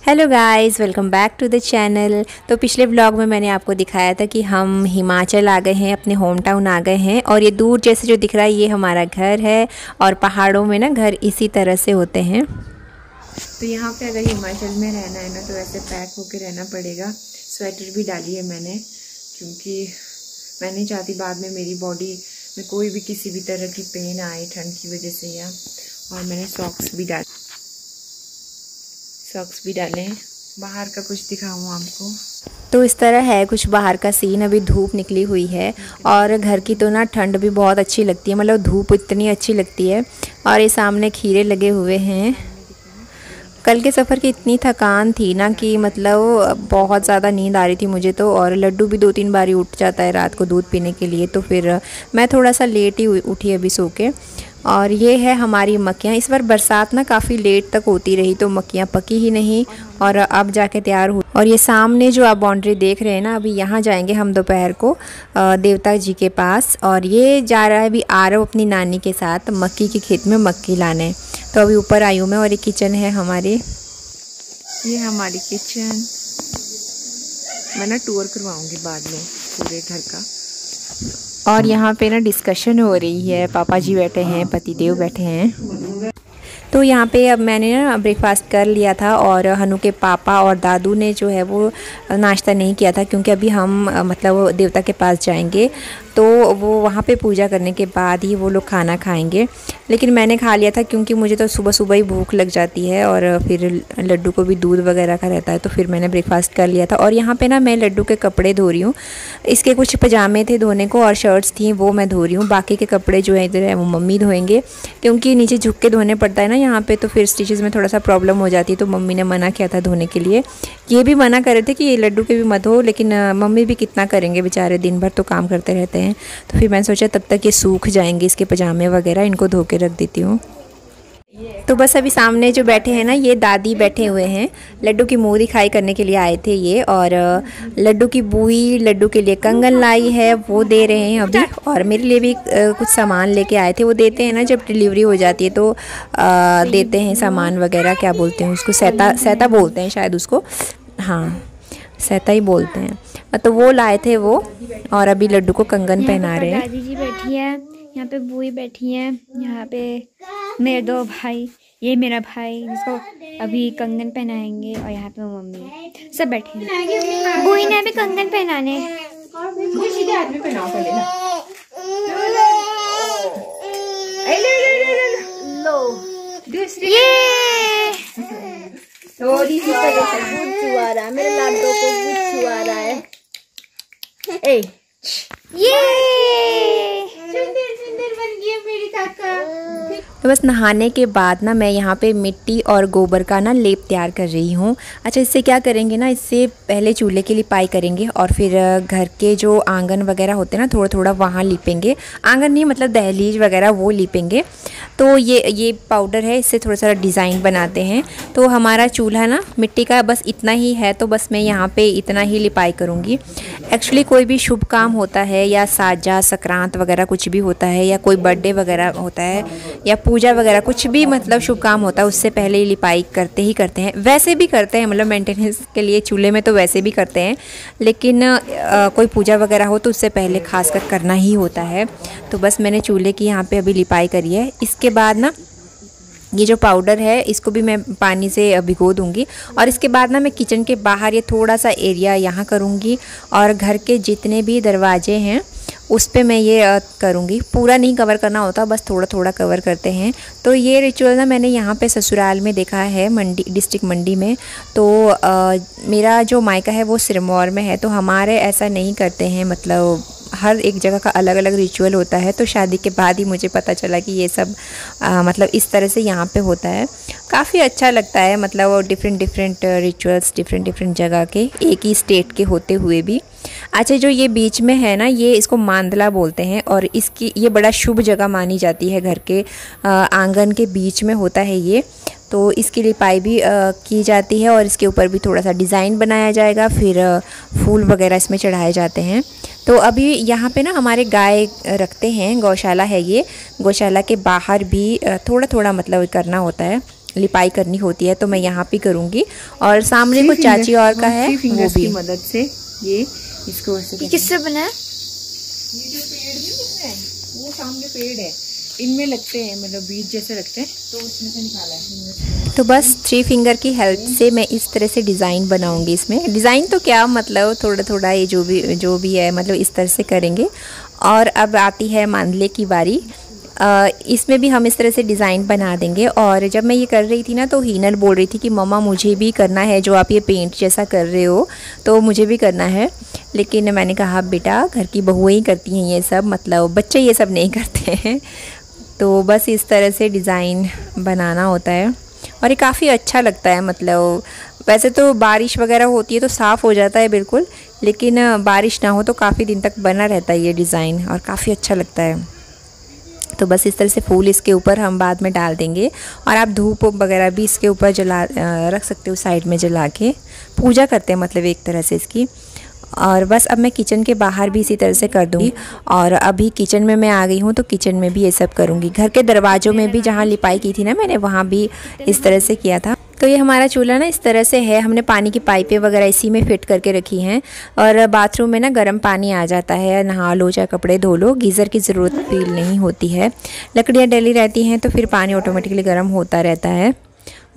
Hello guys, welcome back to the channel. तो पिछले vlog में मैंने आपको दिखाया था कि हम हिमाचल आ गए हैं, अपने होम टाउन आ गए हैं। और ये दूर जैसे जो दिख रहा है ये हमारा घर है। और पहाड़ों में ना घर इसी तरह से होते हैं। तो यहाँ पे अगर हिमाचल में रहना है ना तो ऐसे पैक होके रहना पड़ेगा। स्वेटर भी डाली है मैंने, क्योंकि मैं नहीं चाहती बाद में मेरी बॉडी में कोई भी किसी भी तरह की पेन आए ठंड की वजह से। या और मैंने सॉक्स भी डाले हैं। बाहर का कुछ दिखाऊं आपको। तो इस तरह है कुछ बाहर का सीन। अभी धूप निकली हुई है और घर की तो ना ठंड भी बहुत अच्छी लगती है, मतलब धूप इतनी अच्छी लगती है। और ये सामने खीरे लगे हुए हैं। कल के सफ़र की इतनी थकान थी ना कि मतलब बहुत ज़्यादा नींद आ रही थी मुझे तो। और लड्डू भी 2-3 बार ही उठ जाता है रात को दूध पीने के लिए, तो फिर मैं थोड़ा सा लेट ही उठी अभी सो के। और ये है हमारी मक्खियाँ। इस बार बरसात ना काफ़ी लेट तक होती रही तो मक्खियाँ पकी ही नहीं और अब जाके तैयार हुई। और ये सामने जो आप बाउंड्री देख रहे हैं ना, अभी यहाँ जाएंगे हम दोपहर को देवता जी के पास। और ये जा रहा है अभी आरव अपनी नानी के साथ मक्की के खेत में मक्की लाने। तो अभी ऊपर आई हूँ मैं। और ये किचन है हमारी, ये हमारी किचन। मैं ना टूर करवाऊँगी बाद में पूरे घर का। और यहाँ पे ना डिस्कशन हो रही है। पापा जी बैठे हैं, पतिदेव बैठे हैं। तो यहाँ पे अब मैंने ना ब्रेकफास्ट कर लिया था। और हनु के पापा और दादू ने जो है वो नाश्ता नहीं किया था, क्योंकि अभी हम मतलब देवता के पास जाएंगे तो वो वहाँ पे पूजा करने के बाद ही वो लोग खाना खाएंगे। लेकिन मैंने खा लिया था क्योंकि मुझे तो सुबह सुबह ही भूख लग जाती है और फिर लड्डू को भी दूध वगैरह का रहता है, तो फिर मैंने ब्रेकफास्ट कर लिया था। और यहाँ पे ना मैं लड्डू के कपड़े धो रही हूँ। इसके कुछ पजामे थे धोने को और शर्ट्स थी वो मैं धो रही हूँ। बाकी के कपड़े जो है इधर है वो मम्मी धोएंगे, क्योंकि नीचे झुक के धोने पड़ता है ना यहाँ पे, तो फिर स्टिचेस में थोड़ा सा प्रॉब्लम हो जाती है। तो मम्मी ने मना किया था धोने के लिए। ये भी मना कर रहे थे कि ये लड्डू के भी मत हो, लेकिन मम्मी भी कितना करेंगे बेचारे, दिन भर तो काम करते रहते हैं। तो फिर मैंने सोचा तब तक ये सूख जाएंगे इसके पजामे वगैरह, इनको धो के रख देती हूँ। तो बस अभी सामने जो बैठे हैं ना ये दादी बैठे हुए हैं। लड्डू की मुँह दिखाई करने के लिए आए थे ये। और लड्डू की बुई लड्डू के लिए कंगन लाई है, वो दे रहे हैं अभी। और मेरे लिए भी कुछ सामान लेके आए थे। वो देते हैं ना जब डिलीवरी हो जाती है तो देते हैं सामान वगैरह। क्या बोलते हैं उसको, सहता बोलते हैं शायद उसको। हाँ, सहता ही बोलते हैं। तो वो लाए थे वो। और अभी लड्डू को कंगन पहना रहे हैं। दादी जी बैठी है, यहाँ पे बुई बैठी है, यहाँ पे मेरे 2 भाई, ये मेरा भाई जिसको अभी कंगन पहनाएंगे। और यहाँ पे मम्मी सब बैठे हैं। बुई ने भी कंगन पहनाने। थोड़ी सी गुच्चू आ रहा है, मेरे लाडो को गुच्चू आ रहा है। ए ये सुंदर बन गई मेरी काका। तो बस नहाने के बाद ना मैं यहाँ पे मिट्टी और गोबर का ना लेप तैयार कर रही हूँ। अच्छा, इससे क्या करेंगे ना, इससे पहले चूल्हे की लिपाई करेंगे और फिर घर के जो आंगन वगैरह होते हैं ना थोड़ा थोड़ा वहाँ लिपेंगे। आंगन नहीं मतलब दहलीज वगैरह वो लिपेंगे। तो ये पाउडर है, इससे थोड़ा सा डिज़ाइन बनाते हैं। तो हमारा चूल्हा ना मिट्टी का बस इतना ही है, तो बस मैं यहाँ पे इतना ही लिपाई करूँगी। एक्चुअली कोई भी शुभ काम होता है या साजा संक्रांत वगैरह कुछ भी होता है या कोई बर्थडे वगैरह होता है या पूजा वगैरह कुछ भी मतलब शुभ काम होता है, उससे पहले ही लिपाई करते हैं। वैसे भी करते हैं, मतलब मेंटेनेंस के लिए चूल्हे में तो वैसे भी करते हैं, लेकिन कोई पूजा वगैरह हो तो उससे पहले खासकर करना ही होता है। तो बस मैंने चूल्हे की यहाँ पे अभी लिपाई करी है। इसके बाद ना ये जो पाउडर है इसको भी मैं पानी से भिगो दूंगी। और इसके बाद ना मैं किचन के बाहर ये थोड़ा सा एरिया यहाँ करूँगी। और घर के जितने भी दरवाजे हैं उस पे मैं ये करूँगी। पूरा नहीं कवर करना होता, बस थोड़ा थोड़ा कवर करते हैं। तो ये रिचुअल ना मैंने यहाँ पे ससुराल में देखा है, मंडी डिस्ट्रिक्ट मंडी में। तो मेरा जो मायका है वो सिरमौर में है, तो हमारे ऐसा नहीं करते हैं। मतलब हर एक जगह का अलग अलग रिचुअल होता है। तो शादी के बाद ही मुझे पता चला कि ये सब मतलब इस तरह से यहाँ पे होता है। काफ़ी अच्छा लगता है, मतलब डिफरेंट रिचुअल्स डिफरेंट जगह के, एक ही स्टेट के होते हुए भी। अच्छा, जो ये बीच में है ना ये इसको मांदला बोलते हैं। और इसकी ये बड़ा शुभ जगह मानी जाती है, घर के आंगन के बीच में होता है ये। तो इसकी लिपाई भी की जाती है और इसके ऊपर भी थोड़ा सा डिज़ाइन बनाया जाएगा, फिर फूल वगैरह इसमें चढ़ाए जाते हैं। तो अभी यहाँ पे ना हमारे गाय रखते हैं, गौशाला है ये। गौशाला के बाहर भी थोड़ा थोड़ा मतलब करना होता है। लिपाई करनी होती है तो मैं यहाँ पे करूँगी। और सामने को चाची और का है, वो भी मदद से ये इसको किससे बना है? ये जो पेड़ नहीं दिख रहे हैं वो सामने पेड़ है, इनमें लगते हैं, मतलब बीज जैसे लगते हैं, तो उसमें से निकाला है। तो बस 3 फिंगर की हेल्प से मैं इस तरह से डिज़ाइन बनाऊंगी। इसमें डिज़ाइन तो क्या मतलब थोड़ा थोड़ा ये जो भी है मतलब इस तरह से करेंगे। और अब आती है मांडले की बारी। इसमें भी हम इस तरह से डिज़ाइन बना देंगे। और जब मैं ये कर रही थी ना तो हीनल बोल रही थी कि मम्मा मुझे भी करना है, जो आप ये पेंट जैसा कर रहे हो तो मुझे भी करना है। लेकिन मैंने कहा बेटा घर की बहुएं ही करती हैं ये सब, मतलब बच्चे ये सब नहीं करते हैं। तो बस इस तरह से डिज़ाइन बनाना होता है और ये काफ़ी अच्छा लगता है। मतलब वैसे तो बारिश वगैरह होती है तो साफ़ हो जाता है बिल्कुल, लेकिन बारिश ना हो तो काफ़ी दिन तक बना रहता है ये डिज़ाइन और काफ़ी अच्छा लगता है। तो बस इस तरह से फूल इसके ऊपर हम बाद में डाल देंगे। और आप धूप वगैरह भी इसके ऊपर जला रख सकते हो, साइड में जला के पूजा करते हैं मतलब एक तरह से इसकी। और बस अब मैं किचन के बाहर भी इसी तरह से कर दूँगी। और अभी किचन में मैं आ गई हूँ तो किचन में भी ये सब करूँगी। घर के दरवाज़ों में भी जहाँ लिपाई की थी ना मैंने, वहाँ भी इस तरह से किया था। तो ये हमारा चूल्हा ना इस तरह से है, हमने पानी की पाइपें वगैरह इसी में फिट करके रखी हैं। और बाथरूम में ना गर्म पानी आ जाता है, नहा लो चाहे कपड़े धो लो, गीज़र की ज़रूरत फील नहीं होती है। लकड़ियाँ डली रहती हैं तो फिर पानी ऑटोमेटिकली गर्म होता रहता है।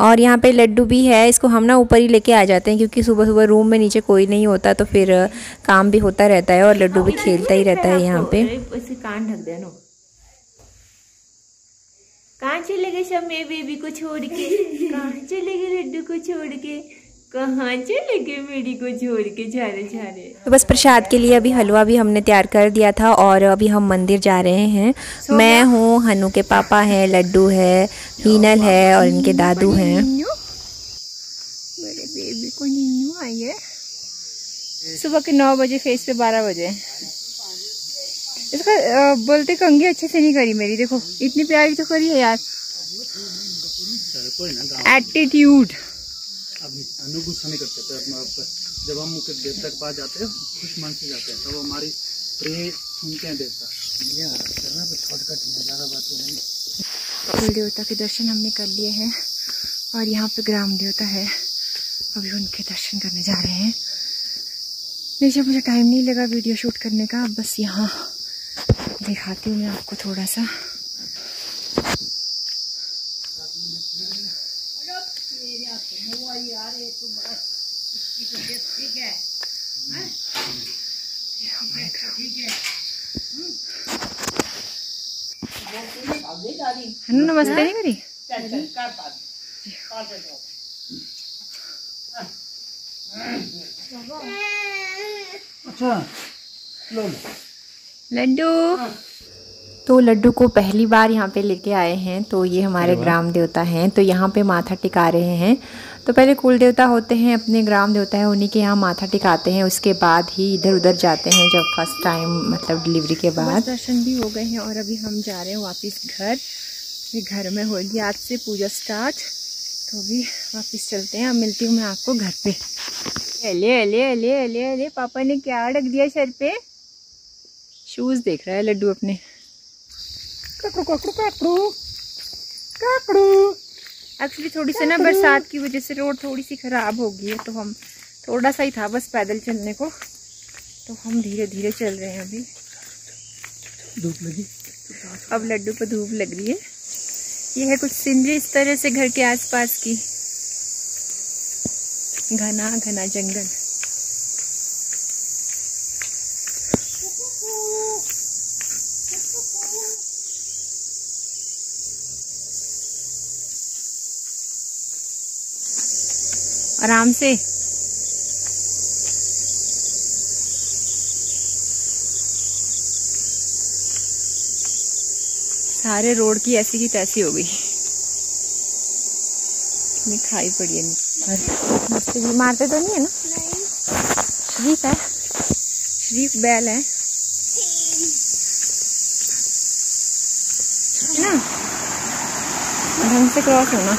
और यहाँ पे लड्डू भी है, इसको हम ना ऊपर ही लेके आ जाते हैं क्योंकि सुबह सुबह रूम में नीचे कोई नहीं होता तो फिर काम भी होता रहता है और लड्डू भी खेलता ही रहता है यहाँ पे। कान ढक देना। कहाँ चले गए सब मेरे बेबी को छोड़ के? कहाँ चले गए लड्डू को छोड़ के? कहाँ चले गए मेरी को छोड़ के? झारे झारे। तो बस प्रसाद के लिए अभी हलवा भी हमने तैयार कर दिया था और अभी हम मंदिर जा रहे हैं। मैं हूँ, हनु के पापा हैं, लड्डू है, हीनल है और इनके दादू हैं। मेरे बेबी को नींद आई है। सुबह के 9 बजे फेस पे 12 बजे। इसका बोलते कंघी अच्छे से नहीं करी मेरी, देखो इतनी प्यारी तो करी है यार। एटीट्यूड अब गुस्सा नहीं करते थे अपना आप। जब हम मुख्य देवता के पास जाते हैं खुश मन से जाते हैं, तब तो हमारी प्रे सुनते हैं देवता। करना तो शॉर्टकट है, ज़्यादा बात नहीं। कुल देवता के दर्शन हमने कर लिए हैं और यहाँ पे ग्राम देवता है, अभी उनके दर्शन करने जा रहे हैं। जब मुझे टाइम नहीं लगा वीडियो शूट करने का, बस यहाँ दिखाती हूँ मैं आपको थोड़ा सा। नमस्ते नहीं करी। अच्छा लड्डू। तो लड्डू को पहली बार यहाँ पे लेके आए हैं, तो ये हमारे ग्राम देवता हैं, तो यहाँ पे माथा टिका रहे हैं। तो पहले कुल देवता होते हैं, अपने ग्राम देवता है, उन्हीं के यहाँ माथा टिकाते हैं, उसके बाद ही इधर उधर जाते हैं जब फर्स्ट टाइम मतलब डिलीवरी के बाद। दर्शन भी हो गए हैं और अभी हम जा रहे हैं वापस घर। घर में होगी आज से पूजा स्टार्ट, तो भी वापस चलते हैं। अब मिलती हूँ मैं आपको घर पे। अले अले अले अले अले, पापा ने क्या रख दिया सर पे? शूज देख रहा है लड्डू अपने। काकड़ू काकड़ू काकड़ू काकड़ू। एक्चुअली थोड़ी सी ना बरसात की वजह से रोड थोड़ी सी खराब हो गई है, तो हम थोड़ा सा ही था बस पैदल चलने को, तो हम धीरे धीरे चल रहे हैं। अभी धूप लगी, अब लड्डू को धूप लग रही है। ये है कुछ सीनरी इस तरह से घर के आसपास की, घना घना जंगल। आराम से। सारे रोड की ऐसी की तैसी हो गई, खाई पड़ी है। और मारते तो नहीं है ना? शरीफ है, शरीफ बैल है ना। ढंग से क्रॉस होना।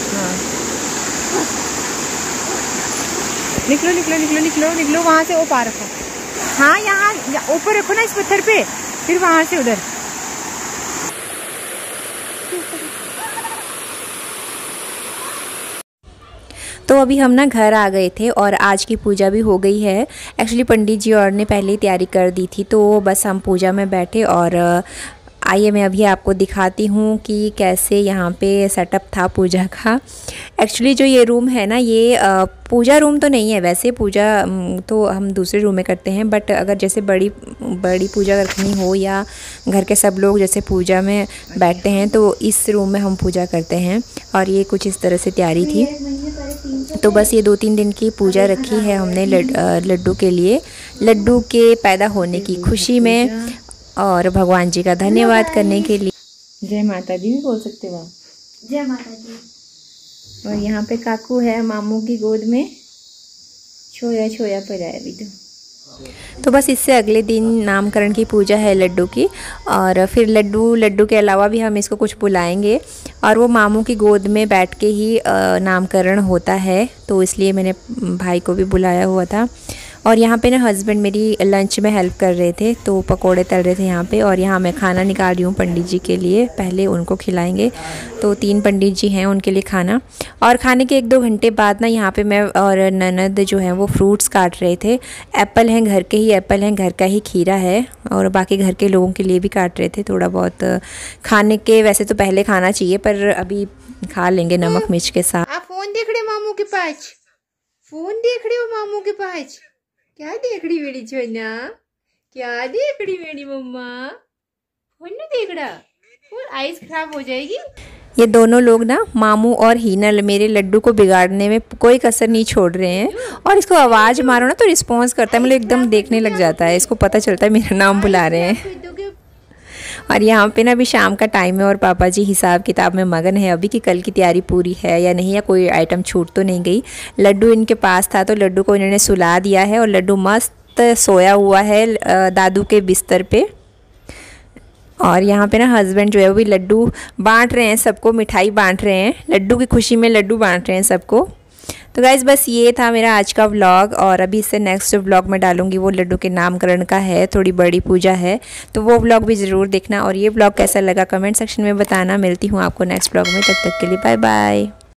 हाँ निकलो निकलो निकलो निकलो निकलो, वहां से वो पार रखो। हाँ यहाँ ऊपर रखो ना इस पत्थर पे, फिर वहां से उधर। तो अभी हम ना घर आ गए थे और आज की पूजा भी हो गई है। एक्चुअली पंडित जी और ने पहले ही तैयारी कर दी थी, तो बस हम पूजा में बैठे। और आइए मैं अभी आपको दिखाती हूँ कि कैसे यहाँ पे सेटअप था पूजा का। एक्चुअली जो ये रूम है ना, ये पूजा रूम तो नहीं है, वैसे पूजा तो हम दूसरे रूम में करते हैं, बट अगर जैसे बड़ी पूजा रखनी हो या घर के सब लोग जैसे पूजा में बैठते हैं तो इस रूम में हम पूजा करते हैं। और ये कुछ इस तरह से तैयारी थी। तो बस ये 2-3 दिन की पूजा रखी है हमने लड्डू के लिए, लड्डू के पैदा होने की खुशी में और भगवान जी का धन्यवाद करने के लिए। जय माता दी भी बोल सकते हो आप। जय माता दी। और यहाँ पे काकू है मामू की गोद में, छोया छोया पर है अभी तो बस इससे अगले दिन नामकरण की पूजा है लड्डू की। और फिर लड्डू के अलावा भी हम इसको कुछ बुलाएंगे और वो मामू की गोद में बैठ के ही नामकरण होता है, तो इसलिए मैंने भाई को भी बुलाया हुआ था। और यहाँ पे ना हस्बैंड मेरी लंच में हेल्प कर रहे थे, तो पकोड़े तल रहे थे यहाँ पे। और यहाँ मैं खाना निकाल रही हूँ पंडित जी के लिए, पहले उनको खिलाएंगे। तो 3 पंडित जी हैं, उनके लिए खाना। और खाने के 1-2 घंटे बाद ना यहाँ पे मैं और ननद जो है वो फ्रूट्स काट रहे थे। एप्पल हैं, घर के ही एप्पल हैं, घर का ही खीरा है, और बाकी घर के लोगों के लिए भी काट रहे थे थोड़ा बहुत खाने के। वैसे तो पहले खाना चाहिए, पर अभी खा लेंगे नमक मिर्च के साथ। आप फोन देख रहे मामू के पास, फोन देख रहे हो मामू के पास। क्या देख रही मेरी छोना, क्या देख रही मेरी मम्मा, फोन नहीं देख रहा, फोन आइस खराब हो जाएगी। ये दोनों लोग ना मामू और हीना मेरे लड्डू को बिगाड़ने में कोई कसर नहीं छोड़ रहे हैं। और इसको आवाज़ मारो ना तो रिस्पॉन्स करता है, मतलब एकदम देखने लग जाता है, इसको पता चलता है मेरा नाम बुला रहे हैं। और यहाँ पे ना अभी शाम का टाइम है और पापा जी हिसाब किताब में मगन है अभी कि कल की तैयारी पूरी है या नहीं, या कोई आइटम छूट तो नहीं गई। लड्डू इनके पास था तो लड्डू को इन्होंने सुला दिया है और लड्डू मस्त सोया हुआ है दादू के बिस्तर पे। और यहाँ पे ना हस्बैंड जो है वो भी लड्डू बांट रहे हैं, सबको मिठाई बांट रहे हैं, लड्डू की खुशी में लड्डू बांट रहे हैं सबको। तो गाइज़ बस ये था मेरा आज का व्लॉग। और अभी इससे नेक्स्ट जो व्लॉग मैं डालूंगी वो लड्डू के नामकरण का है, थोड़ी बड़ी पूजा है, तो वो व्लॉग भी ज़रूर देखना। और ये व्लॉग कैसा लगा कमेंट सेक्शन में बताना। मिलती हूँ आपको नेक्स्ट व्लॉग में, तब तक के लिए बाय बाय।